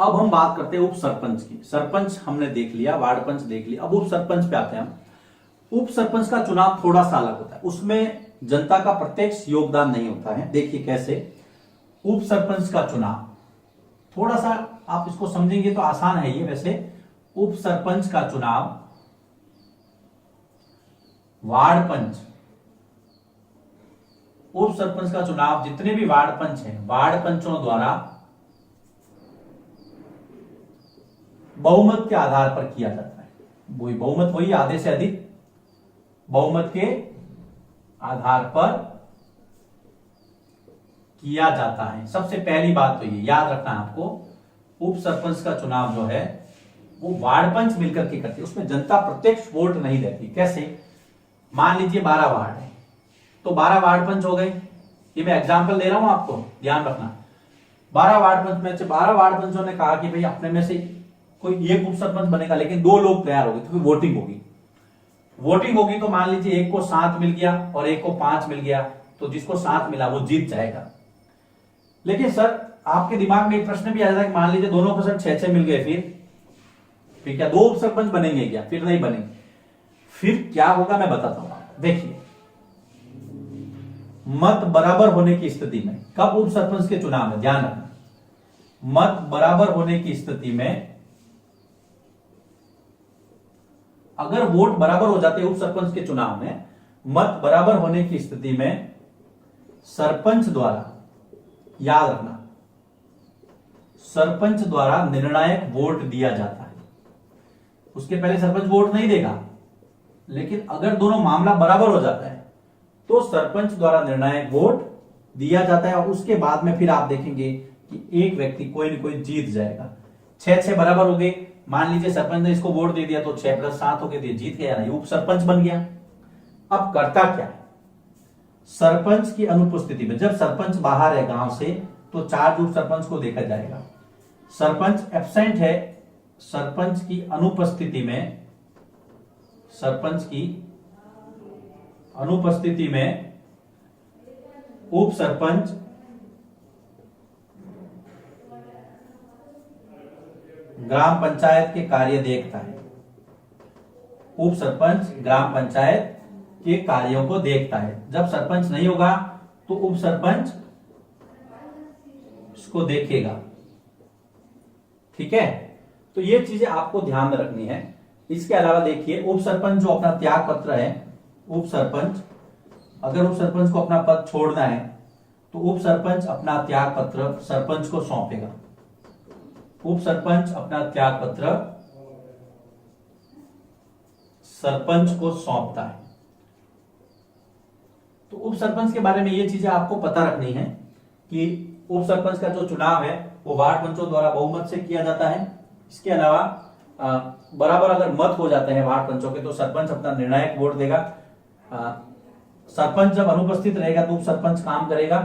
अब हम बात करते हैं उप सरपंच की। सरपंच हमने देख लिया, वार्ड पंच देख लिया, अब उप सरपंच पे आते हैं हम। उप सरपंच का चुनाव थोड़ा सा अलग होता है, उसमें जनता का प्रत्यक्ष योगदान नहीं होता है। देखिए कैसे उप सरपंच का चुनाव, थोड़ा सा आप इसको समझेंगे तो आसान है ये। वैसे उप सरपंच का चुनाव वार्ड पंच, उप सरपंच का चुनाव जितने भी वार्ड पंच हैं, वार्ड पंचों द्वारा बहुमत के आधार पर किया जाता है। वही बहुमत, वही आधे से अधिक बहुमत के आधार पर किया जाता है। सबसे पहली बात तो ये याद रखना है आपको, उप सरपंच का चुनाव जो है वो वार्ड पंच मिलकर के करती है, उसमें जनता प्रत्यक्ष वोट नहीं देती। कैसे, मान लीजिए 12 वार्ड है तो 12 वार्ड पंच हो गए। ये मैं एग्जांपल दे रहा हूं आपको, ध्यान रखना। 12 वार्ड पंच में से 12 वार्ड पंचों ने कहा कि भाई अपने में से कोई एक उप सरपंच बनेगा, लेकिन 2 लोग तैयार हो गए, तो फिर वोटिंग होगी। वोटिंग होगी तो मान लीजिए एक को 7 मिल गया और एक को 5 मिल गया, तो जिसको 7 मिला वो जीत जाएगा। लेकिन सर आपके दिमाग में एक प्रश्न भी आ जाता है कि मान लीजिए दोनों को सर 6-6 मिल गए, फिर क्या 2 उप सरपंच बनेंगे क्या? फिर नहीं बनेंगे। फिर क्या होगा मैं बताता हूं आपको। देखिए, मत बराबर होने की स्थिति में, कब उप सरपंच के चुनाव में, ध्यान रखना, मत बराबर होने की स्थिति में, अगर वोट बराबर हो जाते हैं उप सरपंच के चुनाव में, मत बराबर होने की स्थिति में सरपंच द्वारा, याद रखना, सरपंच द्वारा निर्णायक वोट दिया जाता है। उसके पहले सरपंच वोट नहीं देगा, लेकिन अगर दोनों मामला बराबर हो जाता है तो सरपंच द्वारा निर्णायक वोट दिया जाता है। और उसके बाद में फिर आप देखेंगे कि एक व्यक्ति कोई ना कोई जीत जाएगा। 6-6 बराबर हो गए, मान लीजिए सरपंच ने इसको वोट दे दिया तो 6 + 7 हो गए, तो जीत गया ना, ये उप सरपंच बन गया। अब करता क्या है, सरपंच की अनुपस्थिति में, जब सरपंच बाहर है गांव से, तो चार्ज उप सरपंच को देखा जाएगा। सरपंच एब्सेंट है, सरपंच की अनुपस्थिति में, सरपंच की अनुपस्थिति में उप सरपंच ग्राम पंचायत के कार्य देखता है। उप सरपंच ग्राम पंचायत के कार्यों को देखता है। जब सरपंच नहीं होगा तो उप सरपंच इसको देखेगा। ठीक है, तो ये चीजें आपको ध्यान में रखनी है। इसके अलावा देखिए, उप सरपंच जो अपना त्याग पत्र है, उप सरपंच, अगर उप सरपंच को अपना पद छोड़ना है तो उप सरपंच अपना त्याग पत्र सरपंच को सौंपेगा। उप सरपंच अपना त्याग पत्र सरपंच को सौंपता है। तो उप सरपंच के बारे में ये चीजें आपको पता रखनी है कि उप सरपंच का जो चुनाव है वो वार्ड पंचों द्वारा बहुमत से किया जाता है। इसके अलावा बराबर अगर मत हो जाते हैं वार्ड पंचों के तो सरपंच अपना निर्णायक वोट देगा। सरपंच जब अनुपस्थित रहेगा तो उप सरपंच काम करेगा।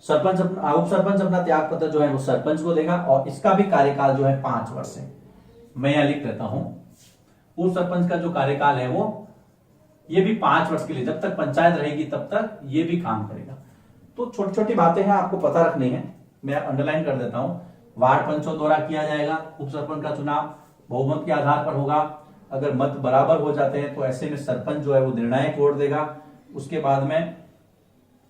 उप सरपंच अपना त्याग पत्र जो है वो सरपंच को देगा और इसका भी कार्यकाल जो है 5 वर्ष है। मैं यहां लिख देता हूं, उप सरपंच का जो कार्यकाल है वो ये भी 5 वर्ष के लिए, जब तक पंचायत रहेगी तब तक ये भी काम करेगा। तो छोटी छोटी बातें हैं, आपको पता रखनी है। मैं अंडरलाइन कर देता हूं। वार्ड पंचों द्वारा किया जाएगा उप सरपंच का चुनाव, बहुमत के आधार पर होगा। अगर मत बराबर हो जाते हैं तो ऐसे में सरपंच जो है वो निर्णायक वोट देगा। उसके बाद में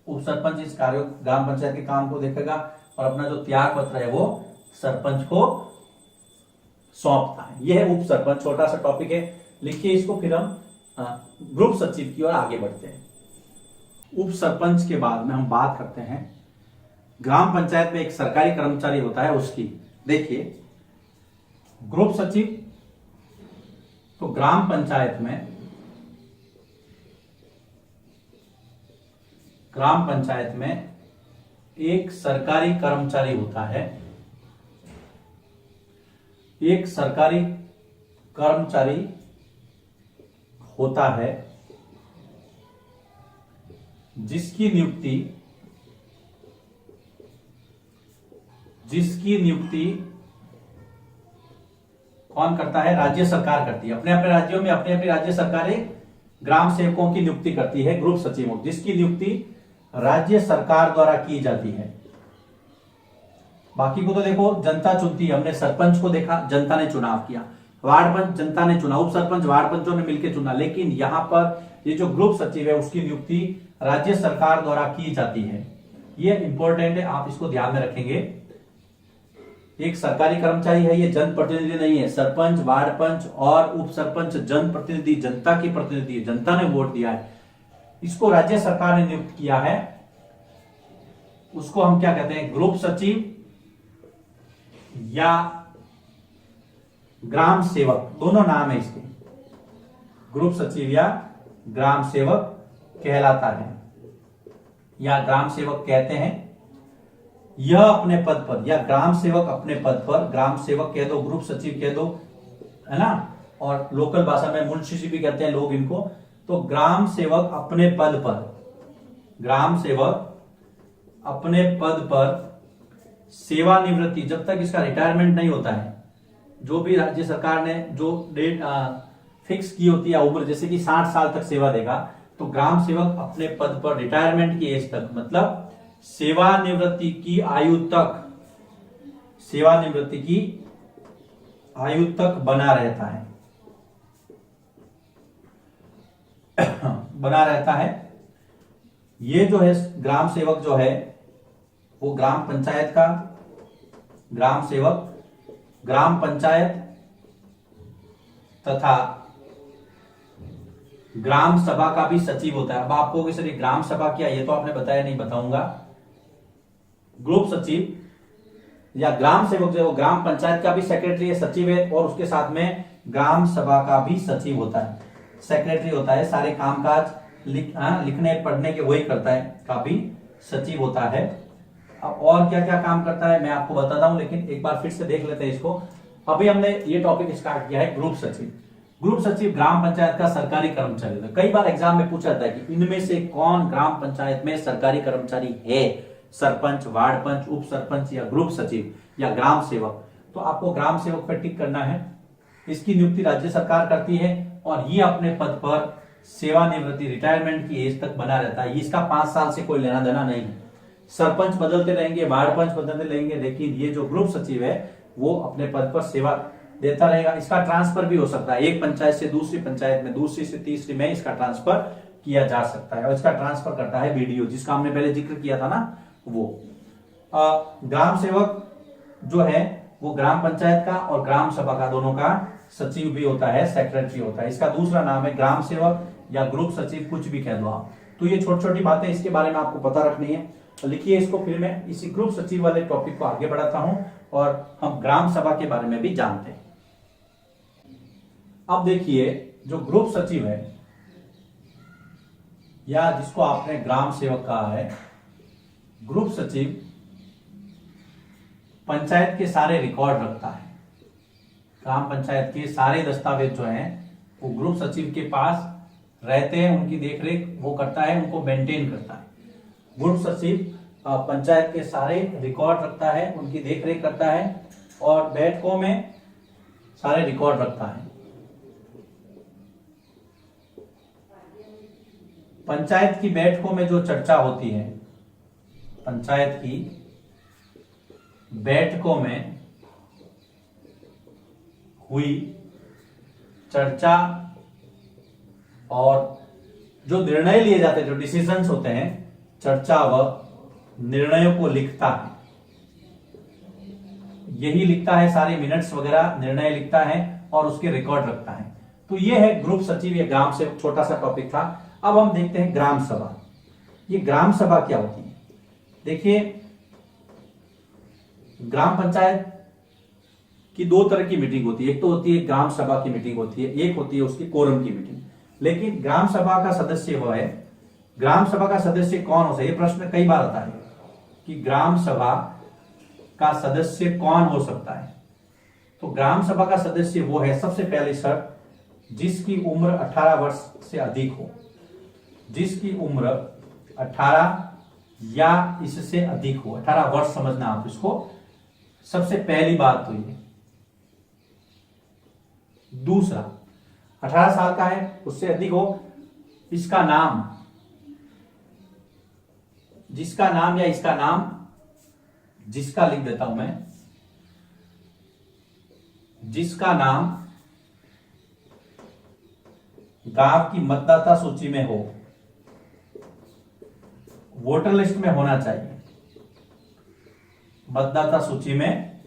उप सरपंच इस कार्य ग्राम पंचायत के काम को देखेगा और अपना जो त्याग पत्र है वो सरपंच को सौंपता है। यह है उप सरपंच। छोटा सा टॉपिक है, लिखिए इसको, फिर हम ग्रुप सचिव की ओर आगे बढ़ते हैं। उप सरपंच के बाद में हम बात करते हैं ग्राम पंचायत में एक सरकारी कर्मचारी होता है उसकी। देखिए, ग्रुप सचिव, तो ग्राम पंचायत में एक सरकारी कर्मचारी होता है। एक सरकारी कर्मचारी होता है जिसकी नियुक्ति कौन करता है? राज्य सरकार करती है। अपने अपने राज्यों में अपने अपने राज्य सरकारें ग्राम सेवकों की नियुक्ति करती है, ग्रुप सचिवों, जिसकी नियुक्ति राज्य सरकार द्वारा की जाती है। बाकी को तो देखो जनता चुनती है, हमने सरपंच को देखा जनता ने चुनाव किया, वार्ड पंच जनता ने चुना, उप सरपंच वार्ड पंचों ने मिलकर चुना, लेकिन यहाँ पर ये जो ग्रुप सचिव है उसकी नियुक्ति राज्य सरकार द्वारा की जाती है। ये इंपॉर्टेंट है, आप इसको ध्यान में रखेंगे। एक सरकारी कर्मचारी है, ये जनप्रतिनिधि नहीं है। सरपंच, वार्ड पंच और उप सरपंच जनप्रतिनिधि, जनता की प्रतिनिधि है, जनता ने वोट दिया है, इसको राज्य सरकार ने नियुक्त किया है। उसको हम क्या कहते हैं, ग्रुप सचिव या ग्राम सेवक, दोनों नाम है इसके, ग्रुप सचिव या ग्राम सेवक कहलाता है, या ग्राम सेवक कहते हैं। यह अपने पद पर, या ग्राम सेवक अपने पद पर, ग्राम सेवक कह दो, ग्रुप सचिव कह दो, है ना, और लोकल भाषा में मुंशी भी कहते हैं लोग इनको। तो ग्राम सेवक अपने पद पर, ग्राम सेवक अपने पद पर सेवानिवृत्ति, जब तक इसका रिटायरमेंट नहीं होता है, जो भी राज्य सरकार ने जो डेट फिक्स की होती है उम्र, जैसे कि 60 साल तक सेवा देगा, तो ग्राम सेवक अपने पद पर रिटायरमेंट की एज तक, मतलब सेवानिवृत्ति की आयु तक, सेवानिवृत्ति की आयु तक बना रहता है, बना रहता है। ये जो है ग्राम सेवक जो है वो ग्राम पंचायत का, ग्राम सेवक ग्राम पंचायत तथा ग्राम सभा का भी सचिव होता है। अब आपको कि सर ये ग्राम सभा क्या, ये तो आपने बताया नहीं, बताऊंगा। ग्रुप सचिव या ग्राम सेवक जो है वो ग्राम पंचायत का भी सेक्रेटरी है, सचिव है, और उसके साथ में ग्राम सभा का भी सचिव होता है, सेक्रेटरी होता है, सारे कामकाज लिखने पढ़ने के वही करता है, का भी सचिव होता है। अब और क्या क्या काम करता है मैं आपको बताता हूं, लेकिन एक बार फिर से देख लेते हैं इसको। अभी हमने ये टॉपिक स्टार्ट किया है ग्रुप सचिव। ग्रुप सचिव ग्राम पंचायत का सरकारी कर्मचारी होता है। कई बार एग्जाम में पूछा जाता है कि इनमें से कौन ग्राम पंचायत में सरकारी कर्मचारी है, सरपंच, वार्ड पंच, उप सरपंच या ग्रुप सचिव या ग्राम सेवक। तो आपको ग्राम सेवक पर टिक करना है। इसकी नियुक्ति राज्य सरकार करती है और ये अपने पद पर सेवानिवृत्ति, रिटायरमेंट की एज तक बना रहता है। इसका 5 साल से कोई लेना देना नहीं है। सरपंच बदलते रहेंगे, वार्ड पंच बदलते रहेंगे, लेकिन ये जो ग्रुप सचिव है वो अपने पद पर सेवा देता रहेगा। इसका ट्रांसफर भी हो सकता है, एक पंचायत से दूसरी पंचायत में, दूसरी से तीसरी में इसका ट्रांसफर किया जा सकता है। और इसका ट्रांसफर करता है बीडीओ, जिसका हमने पहले जिक्र किया था ना वो। ग्राम सेवक जो है वो ग्राम पंचायत का और ग्राम सभा का दोनों का सचिव भी होता है, सेक्रेटरी होता है। इसका दूसरा नाम है ग्राम सेवक या ग्रुप सचिव, कुछ भी कह दो आप। तो ये छोटी छोटी बातें इसके बारे में आपको पता रखनी है। लिखिए इसको, फिर मैं इसी ग्रुप सचिव वाले टॉपिक को आगे बढ़ाता हूं और हम ग्राम सभा के बारे में भी जानते हैं। अब देखिए जो ग्रुप सचिव है या जिसको आपने ग्राम सेवक कहा है, ग्रुप सचिव पंचायत के सारे रिकॉर्ड रखता है। ग्राम पंचायत के सारे दस्तावेज जो हैं वो ग्रुप सचिव के पास रहते हैं, उनकी देखरेख वो करता है, उनको मेंटेन करता है। ग्रुप सचिव पंचायत के सारे रिकॉर्ड रखता है, उनकी देखरेख करता है और बैठकों में सारे रिकॉर्ड रखता है। पंचायत की बैठकों में जो चर्चा होती है, पंचायत की बैठकों में हुई चर्चा और जो निर्णय लिए जाते हैं, जो डिसीजंस होते हैं, चर्चा व निर्णयों को लिखता है। यही लिखता है, सारे मिनट्स वगैरह निर्णय लिखता है और उसके रिकॉर्ड रखता है। तो ये है ग्रुप सचिव या ग्राम सेवक, छोटा सा टॉपिक था। अब हम देखते हैं ग्राम सभा। ये ग्राम सभा क्या होती है? देखिए ग्राम पंचायत की 2 तरह की मीटिंग होती है। एक तो होती है ग्राम सभा की मीटिंग होती है, एक होती है उसकी कोरम की मीटिंग। लेकिन ग्राम सभा का सदस्य वो है, ग्राम सभा का सदस्य कौन हो सकता है? ये प्रश्न कई बार आता है कि ग्राम सभा का सदस्य कौन हो सकता है। तो ग्राम सभा का सदस्य वो है, सबसे पहली शर्त, जिसकी उम्र 18 वर्ष से अधिक हो। जिसकी उम्र 18 या इससे अधिक हो, 18 वर्ष समझना आप इसको, सबसे पहली बात तो ये। दूसरा, 18 साल का है, उससे अधिक हो, इसका नाम, जिसका नाम या इसका नाम जिसका लिख देता हूं मैं, जिसका नाम गांव की मतदाता सूची में हो, वोटर लिस्ट में होना चाहिए, मतदाता सूची में।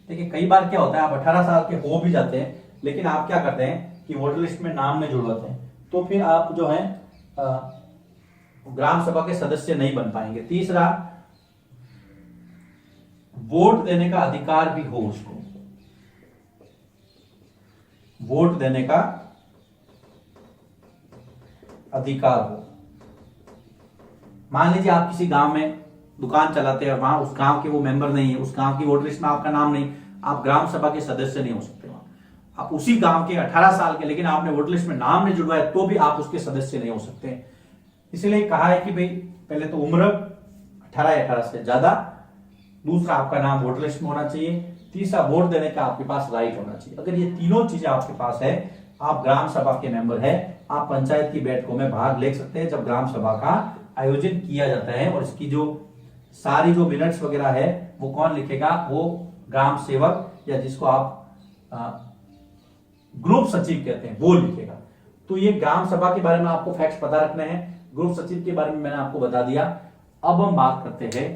देखिए कई बार क्या होता है, आप 18 साल के हो भी जाते हैं लेकिन आप क्या करते हैं कि वोटर लिस्ट में नाम नहीं जुड़वाते हैं, तो फिर आप जो है ग्राम सभा के सदस्य नहीं बन पाएंगे। तीसरा, वोट देने का अधिकार भी हो उसको, वोट देने का अधिकार हो। मान लीजिए आप किसी गांव में दुकान चलाते हैं, वहां उस गांव के वो मेंबर नहीं है, उस गांव की वोटर लिस्ट में आपका नाम नहीं, आप ग्राम सभा के सदस्य नहीं हो सकते। वहां आप उसी गांव के 18 साल के, लेकिन आपने वोटर लिस्ट में नाम नहीं जुड़वाया तो भी आप उसके सदस्य नहीं हो सकते। इसलिए कहा है कि भाई पहले तो उम्र 18 से ज्यादा, दूसरा आपका नाम वोटर लिस्ट में होना चाहिए, तीसरा वोट देने का आपके पास राइट होना चाहिए। अगर ये तीनों चीजें आपके पास है, आप ग्राम सभा के मेंबर है, आप पंचायत की बैठकों में भाग ले सकते हैं जब ग्राम सभा का आयोजन किया जाता है। और इसकी जो सारी जो मिनट्स वगैरह है वो कौन लिखेगा, वो ग्राम सेवक या जिसको आप ग्रुप सचिव कहते हैं वो लिखेगा। तो ये ग्राम सभा के बारे में आपको फैक्ट्स पता रखने हैं, ग्रुप सचिव के बारे में मैंने आपको बता दिया। अब हम बात करते हैं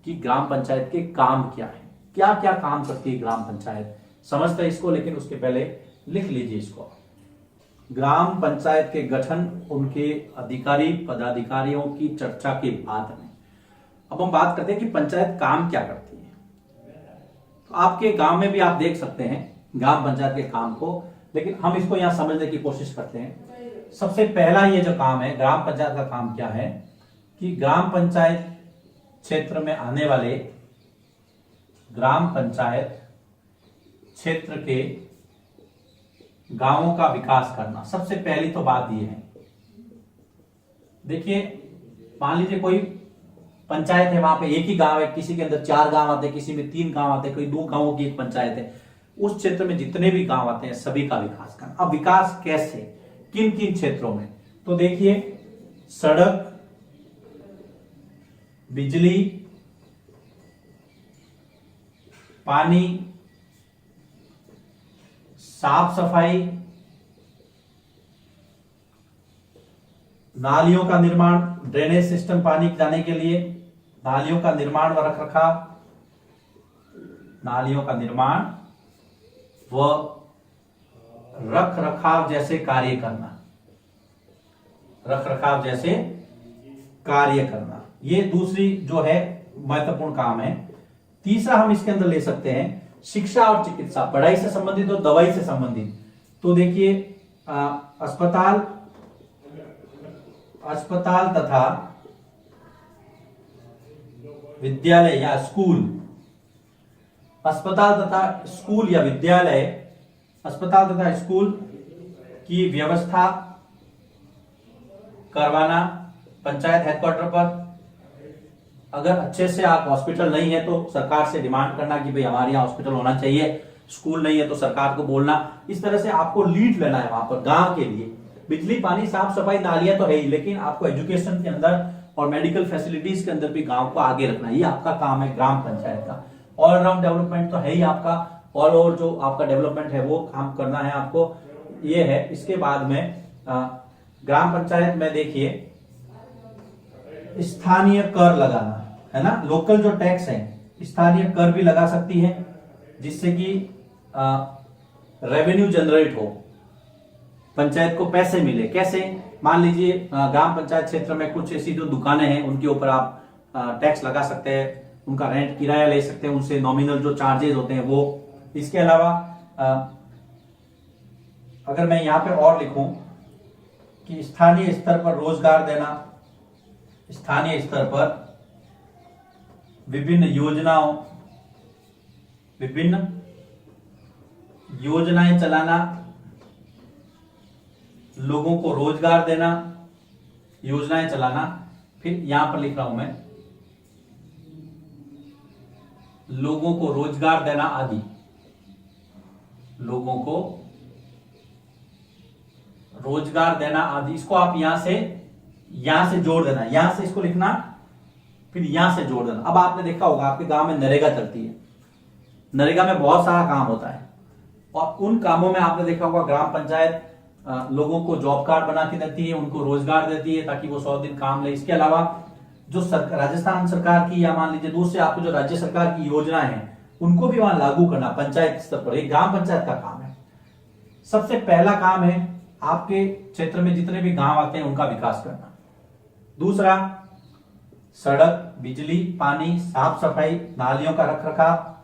कि ग्राम पंचायत के काम क्या है, क्या क्या काम करती है ग्राम पंचायत, समझते हैं इसको। लेकिन उसके पहले लिख लीजिए इसको, ग्राम पंचायत के गठन, उनके अधिकारी पदाधिकारियों की चर्चा के बाद में अब हम बात करते हैं कि पंचायत काम क्या करती है। तो आपके गांव में भी आप देख सकते हैं ग्राम पंचायत के काम को, लेकिन हम इसको यहां समझने की कोशिश करते हैं। सबसे पहला ये जो काम है ग्राम पंचायत का काम क्या है कि ग्राम पंचायत क्षेत्र में आने वाले ग्राम पंचायत क्षेत्र के गांवों का विकास करना। सबसे पहली तो बात यह है, देखिए मान लीजिए कोई पंचायत है, वहां पे एक ही गांव है, किसी के अंदर 4 गांव आते हैं, किसी में 3 गांव आते हैं, कोई 2 गांवों की एक पंचायत है। उस क्षेत्र में जितने भी गांव आते हैं सभी का विकास करना। अब विकास कैसे, किन किन क्षेत्रों में, तो देखिए सड़क, बिजली, पानी, साफ सफाई, नालियों का निर्माण, ड्रेनेज सिस्टम पानी जाने के लिए, नालियों का निर्माण व रखरखाव, नालियों का निर्माण व रखरखाव जैसे कार्य करना, रखरखाव जैसे कार्य करना, ये दूसरी जो है महत्वपूर्ण काम है। तीसरा हम इसके अंदर ले सकते हैं शिक्षा और चिकित्सा, पढ़ाई से संबंधित और दवाई से संबंधित। तो देखिए अस्पताल तथा विद्यालय या स्कूल, अस्पताल तथा स्कूल या विद्यालय, अस्पताल तथा स्कूल की व्यवस्था करवाना पंचायत हेडक्वार्टर पर। अगर अच्छे से आप हॉस्पिटल नहीं है तो सरकार से डिमांड करना कि भाई हमारे यहाँ हॉस्पिटल होना चाहिए, स्कूल नहीं है तो सरकार को बोलना। इस तरह से आपको लीड लेना है वहां पर गांव के लिए। बिजली, पानी, साफ सफाई, नालियां तो है ही, लेकिन आपको एजुकेशन के अंदर और मेडिकल फैसिलिटीज के अंदर भी गांव को आगे रखना, ये आपका काम है ग्राम पंचायत का। ऑलराउंड डेवलपमेंट तो है ही आपका, ऑल ओवर जो आपका डेवलपमेंट है वो काम करना है आपको, ये है। इसके बाद में ग्राम पंचायत में देखिए स्थानीय कर लगाना है ना, लोकल जो टैक्स है स्थानीय कर भी लगा सकती है जिससे कि रेवेन्यू जनरेट हो, पंचायत को पैसे मिले। कैसे, मान लीजिए ग्राम पंचायत क्षेत्र में कुछ ऐसी जो दुकानें हैं उनके ऊपर आप टैक्स लगा सकते हैं, उनका रेंट किराया ले सकते हैं, उनसे नॉमिनल जो चार्जेस होते हैं वो। इसके अलावा अगर मैं यहां पे और लिखूं कि स्थानीय स्तर पर रोजगार देना, स्थानीय स्तर पर विभिन्न योजनाएं चलाना, लोगों को रोजगार देना, योजनाएं चलाना। फिर यहां पर लिख रहा हूं मैं लोगों को रोजगार देना आदि, लोगों को रोजगार देना आदि। इसको आप यहां से जोड़ देना, यहां से इसको लिखना फिर यहां से जोड़ देना। अब आपने देखा होगा आपके गांव में नरेगा चलती है, नरेगा में बहुत सारा काम होता है और उन कामों में आपने देखा होगा ग्राम पंचायत लोगों को जॉब कार्ड बना के देती है, उनको रोजगार देती है ताकि वो 100 दिन काम ले। इसके अलावा जो राजस्थान सरकार की या मान लीजिए दूसरे आपको जो राज्य सरकार की योजनाएं हैं उनको भी वहां लागू करना पंचायत स्तर पर, एक ग्राम पंचायत का काम है। सबसे पहला काम है आपके क्षेत्र में जितने भी गांव आते हैं उनका विकास करना। दूसरा, सड़क, बिजली, पानी, साफ सफाई, नालियों का रख रखाव,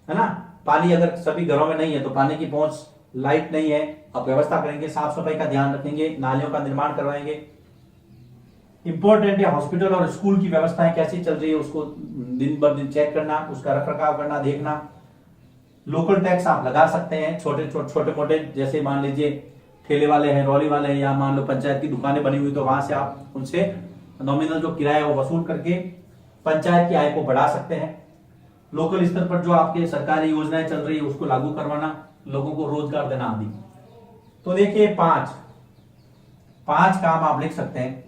है ना। पानी अगर सभी घरों में नहीं है तो पानी की पहुंच, लाइट नहीं है, आप व्यवस्था करेंगे, साफ सफाई का ध्यान रखेंगे, नालियों का निर्माण करवाएंगे। इंपॉर्टेंट है हॉस्पिटल और स्कूल की व्यवस्थाएं कैसी चल रही है उसको दिन ब दिन चेक करना, उसका रखरखाव करना, देखना। लोकल टैक्स आप लगा सकते हैं, छोटे मोटे, जैसे मान लीजिए ठेले वाले हैं, रौली वाले हैं, या मान लो पंचायत की दुकानें बनी हुई तो वहां से आप उनसे नॉमिनल जो किराया है वो वसूल करके पंचायत की आय को बढ़ा सकते हैं। लोकल स्तर पर जो आपके सरकारी योजनाएं चल रही है उसको लागू करवाना, लोगों को रोजगार देना आदि। तो देखिए पांच काम आप लिख सकते हैं।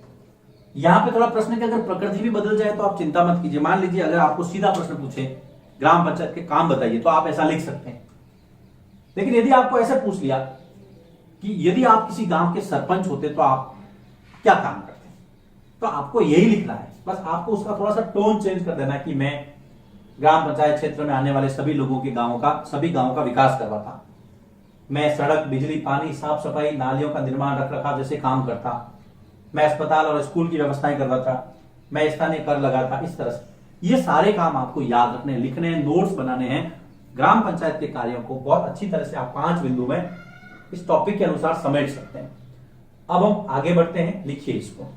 यहां पे थोड़ा प्रश्न कि अगर प्रकृति भी बदल जाए तो आप चिंता मत कीजिए। मान लीजिए अगर आपको सीधा प्रश्न पूछे ग्राम पंचायत के काम बताइए तो आप ऐसा लिख सकते हैं। लेकिन यदि आपको ऐसे पूछ लिया कि यदि आप किसी गांव के सरपंच होते तो आप क्या काम करते, तो आपको यही लिखना है। बस आपको उसका थोड़ा सा टोन चेंज कर देना कि मैं ग्राम पंचायत क्षेत्र में आने वाले सभी लोगों के सभी गांवों का विकास करवाता, मैं सड़क, बिजली, पानी, साफ सफाई, नालियों का निर्माण, रख रखाव जैसे काम करता, मैं अस्पताल और स्कूल की व्यवस्थाएं करवाता, मैं स्थानीय कर लगाता। इस तरह से ये सारे काम आपको याद रखने, लिखने, नोट्स बनाने हैं। ग्राम पंचायत के कार्यों को बहुत अच्छी तरह से आप 5 बिंदु में इस टॉपिक के अनुसार समेट सकते हैं। अब हम आगे बढ़ते हैं, लिखिए इसको।